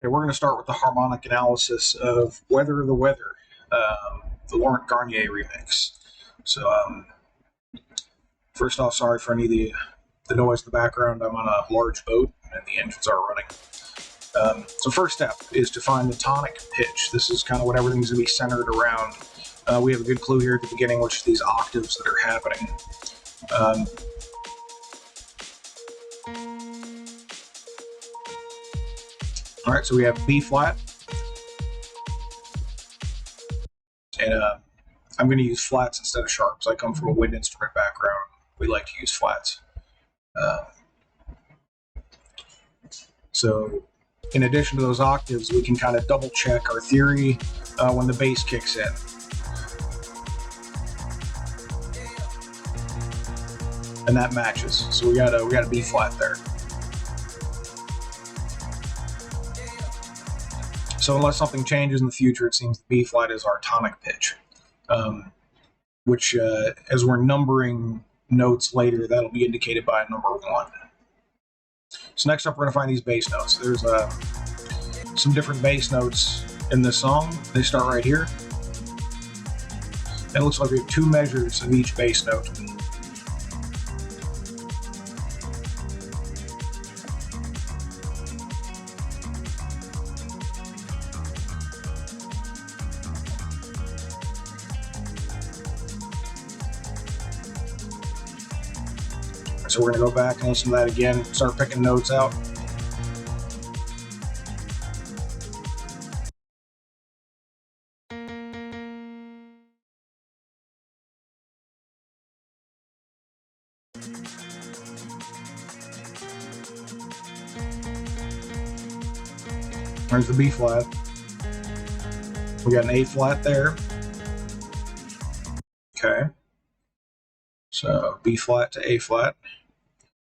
Okay, we're going to start with the harmonic analysis of Weather the Weather, the Laurent Garnier remix. So, first off, sorry for any of the noise in the background. I'm on a large boat and the engines are running. So first step is to find the tonic pitch. This is kind of what everything's going to be centered around. We have a good clue here at the beginning, which are these octaves that are happening. All right, so we have B flat, and I'm going to use flats instead of sharps. I come from a wind instrument background. We like to use flats. So in addition to those octaves, we can kind of double check our theory when the bass kicks in. And that matches. So we got a B flat there. So unless something changes in the future, it seems the B flat is our tonic pitch, which as we're numbering notes later, that'll be indicated by a number 1. So next up, we're going to find these bass notes. There's some different bass notes in this song. They start right here. And it looks like we have 2 measures of each bass note. So we're going to go back and listen to that again, start picking notes out. There's the B flat. We got an A flat there. Okay. So B flat to A flat.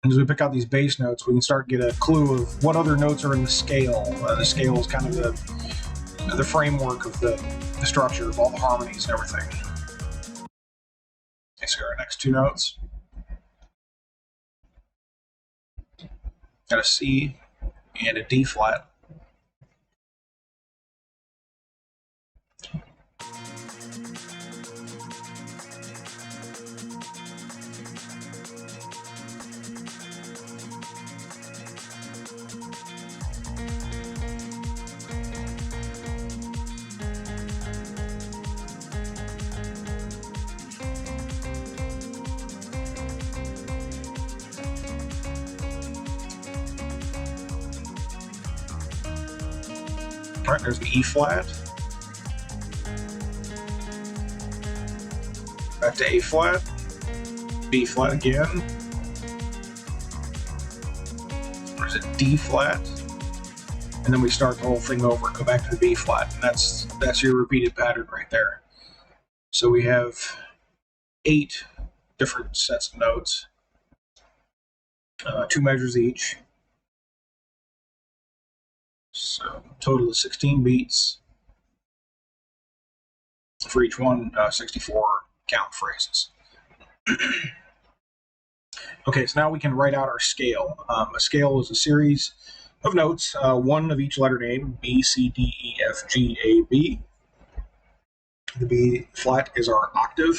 And as we pick out these bass notes, we can start to get a clue of what other notes are in the scale. The scale is kind of the framework of the structure of all the harmonies and everything. Okay, so our next 2 notes. Got a C and a D flat. All right, there's the E flat. Back to A flat. B flat again. There's a D flat. And then we start the whole thing over, go back to the B flat. And that's your repeated pattern right there. So we have 8 different sets of notes. 2 measures each. So total of 16 beats for each one, 64 count phrases. Okay, so now we can write out our scale. A scale is a series of notes, 1 of each letter name, B, C, D, E, F, G, A, B. The B flat is our octave.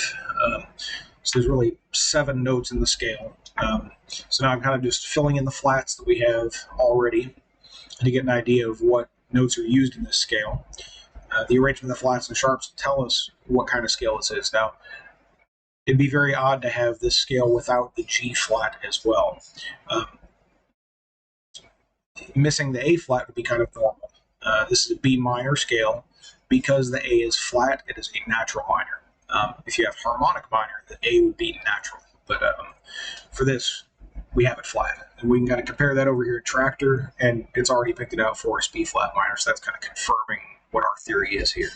So there's really 7 notes in the scale. So now I'm kind of just filling in the flats that we have already to get an idea of what notes are used in this scale. The arrangement of the flats and sharps tell us what kind of scale this is. Now, it'd be very odd to have this scale without the G flat as well. Missing the A flat would be kind of normal. This is a B minor scale. Because the A is flat, it is a natural minor. If you have harmonic minor, the A would be natural. But for this, we have it flat. And we can kind of compare that over here at Tractor, and it's already picked it out for us, B flat minor, so that's kind of confirming what our theory is here.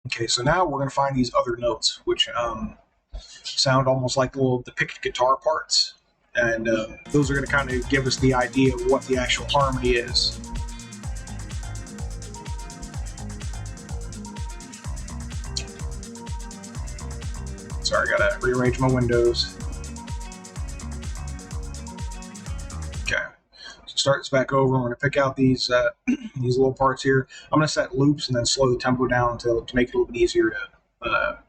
Okay, so now we're going to find these other notes, which sound almost like the picked guitar parts, and those are going to kind of give us the idea of what the actual harmony is. Sorry, I gotta rearrange my windows. Okay, so start this back over. I'm going to pick out these these little parts here. I'm going to set loops and then slow the tempo down to make it a little bit easier to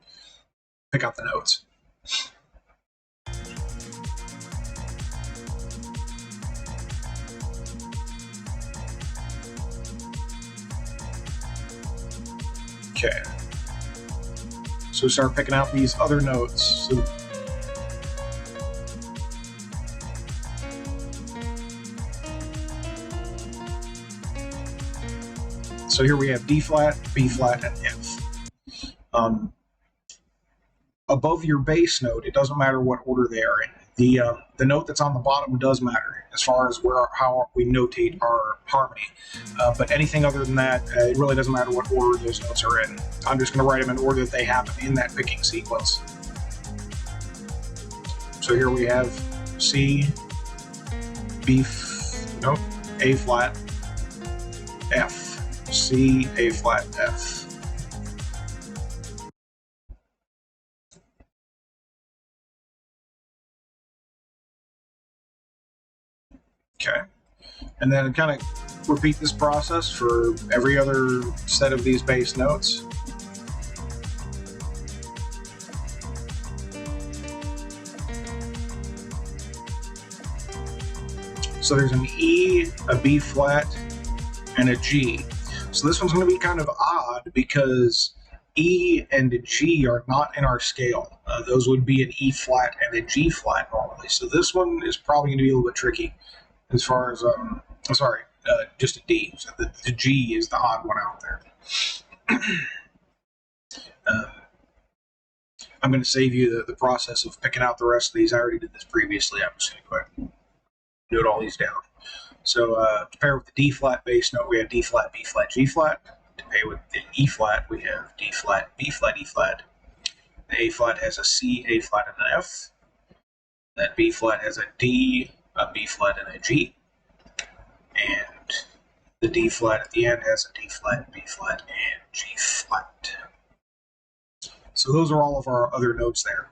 pick out the notes. Okay. So start picking out these other notes. So here we have D flat, B flat, and F. Above your bass note, it doesn't matter what order they are in. The note that's on the bottom does matter as far as how we notate our harmony. But anything other than that, it really doesn't matter what order those notes are in. I'm just going to write them in order that they happen in that picking sequence. So here we have C, A flat, F, C, A flat, F. Okay, and then kind of repeat this process for every other set of these bass notes. So there's an E, a B flat, and a G. So this one's going to be kind of odd because E and a G are not in our scale. Those would be an E flat and a G flat normally. So this one is probably going to be a little bit tricky as far as, just a D. So the G is the odd one out there. I'm going to save you the process of picking out the rest of these. I already did this previously. I'm just going to go ahead and note all these down. So to pair with the D flat bass note, we have D flat, B flat, G flat. To pair with the E flat, we have D flat, B flat, E flat. The A flat has a C, A flat, and an F. That B flat has a D, a B flat, and a G. And the D flat at the end has a D flat, B flat, and G flat. So those are all of our other notes there.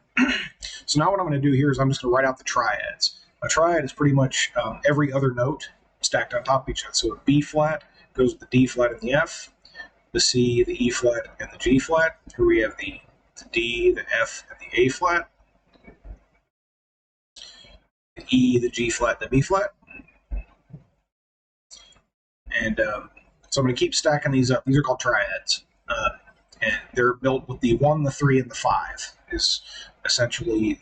So now what I'm going to do here is I'm just going to write out the triads. A triad is pretty much every other note stacked on top of each other. So a B flat goes with the D flat and the F, the C, the E flat, and the G flat. Here we have the D, the F, and the A flat, the E, the G flat, the B flat. And so I'm going to keep stacking these up. These are called triads. And they're built with the 1, the 3, and the 5 is essentially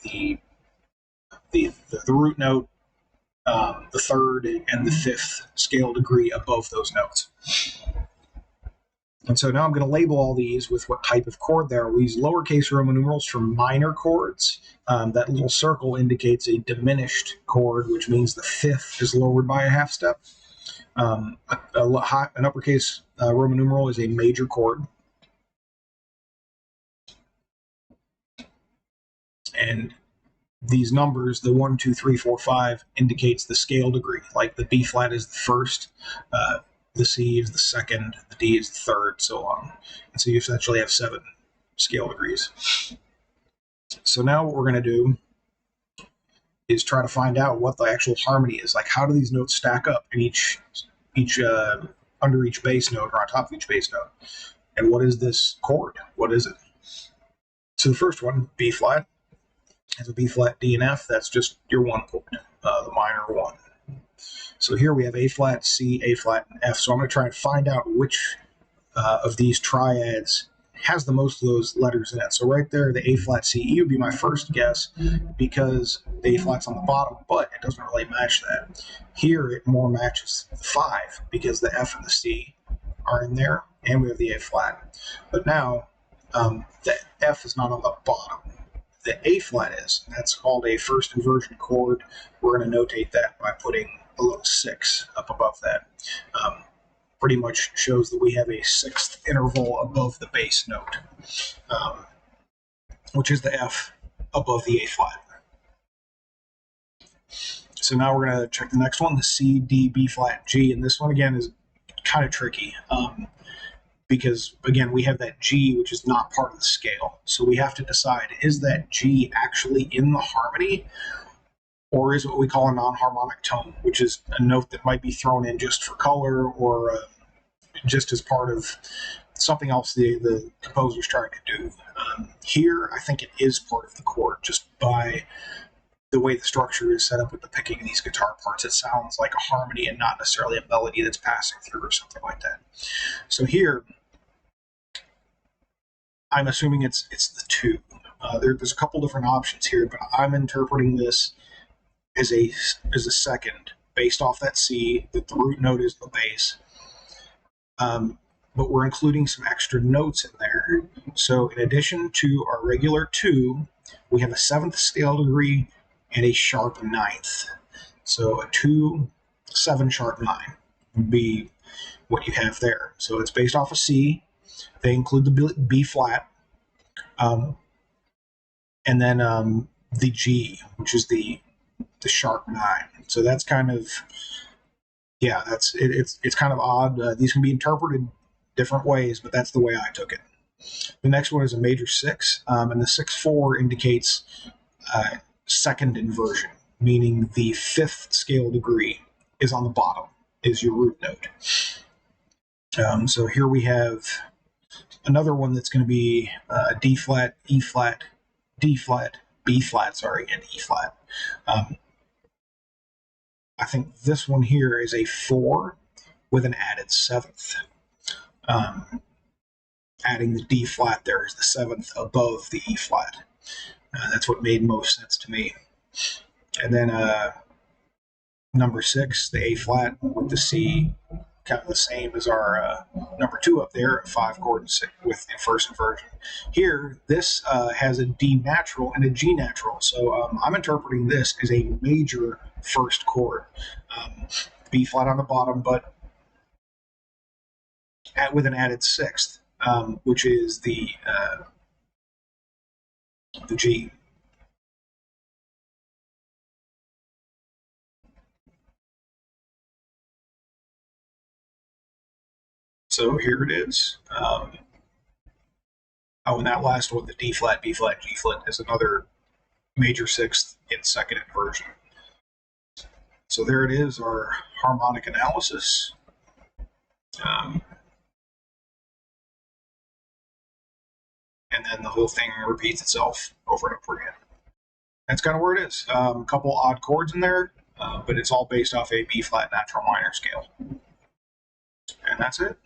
the root note, the third, and the fifth scale degree above those notes. And so now I'm going to label all these with what type of chord they are. We use lowercase Roman numerals for minor chords. That little circle indicates a diminished chord, which means the fifth is lowered by a half step. An uppercase Roman numeral is a major chord. And these numbers, the 1, 2, 3, 4, 5, indicates the scale degree. Like the B flat is the first, the C is the second, the D is the third, so on. And so you essentially have 7 scale degrees. So now what we're going to do is try to find out what the actual harmony is. Like, how do these notes stack up in each under each bass note or on top of each bass note? And what is this chord? What is it? So the first one, B flat, has a B flat, D, and F. That's just your 1 chord, the minor 1. So here we have A flat, C, A flat, and F. So I'm going to try and find out which of these triads has the most of those letters in it. So right there, the A flat, C, E would be my first guess because the A flat's on the bottom, but it doesn't really match that. Here it more matches the 5 because the F and the C are in there, and we have the A flat. But now the F is not on the bottom. The A flat is. That's called a first inversion chord. We're going to notate that by putting a little 6 up above that. Pretty much shows that we have a 6th interval above the bass note, which is the F above the A flat. So now we're going to check the next one, the C, D, B flat, G, and this one again is kind of tricky because, again, we have that G, which is not part of the scale. So we have to decide, is that G actually in the harmony, or is it what we call a non-harmonic tone, which is a note that might be thrown in just for color or just as part of something else the composer's trying to do. Here, I think it is part of the chord, just by the way the structure is set up with the picking of these guitar parts. It sounds like a harmony and not necessarily a melody that's passing through or something like that. So here, I'm assuming it's the 2. There's a couple different options here, but I'm interpreting this as a second, based off that C, that the root note is the bass. But we're including some extra notes in there. So in addition to our regular 2, we have a 7th scale degree and a sharp 9th. So a 2, 7, sharp 9 would be what you have there. So it's based off of C. They include the B flat, and then the G, which is the sharp 9. So that's kind of, yeah, it's kind of odd. These can be interpreted different ways, but that's the way I took it. The next one is a major 6, and the 6/4 indicates second inversion, meaning the 5th scale degree is on the bottom, is your root note. So here we have another one that's going to be D flat, E flat, D flat, B flat, and E flat. I think this one here is a 4 with an added 7th. Adding the D flat there is the 7th above the E flat. That's what made most sense to me. And then number 6, the A flat with the C, kind of the same as our number 2 up there, 5 chord with the first inversion. Here, this has a D natural and a G natural. So I'm interpreting this as a major first chord. B flat on the bottom, but with an added 6th, which is the G. So here it is. Oh, and that last one, the D flat, B flat, G flat, is another major 6th in second inversion. So there it is, our harmonic analysis. And then the whole thing repeats itself over and over again. That's kind of where it is. A couple odd chords in there, but it's all based off a B flat natural minor scale. And that's it.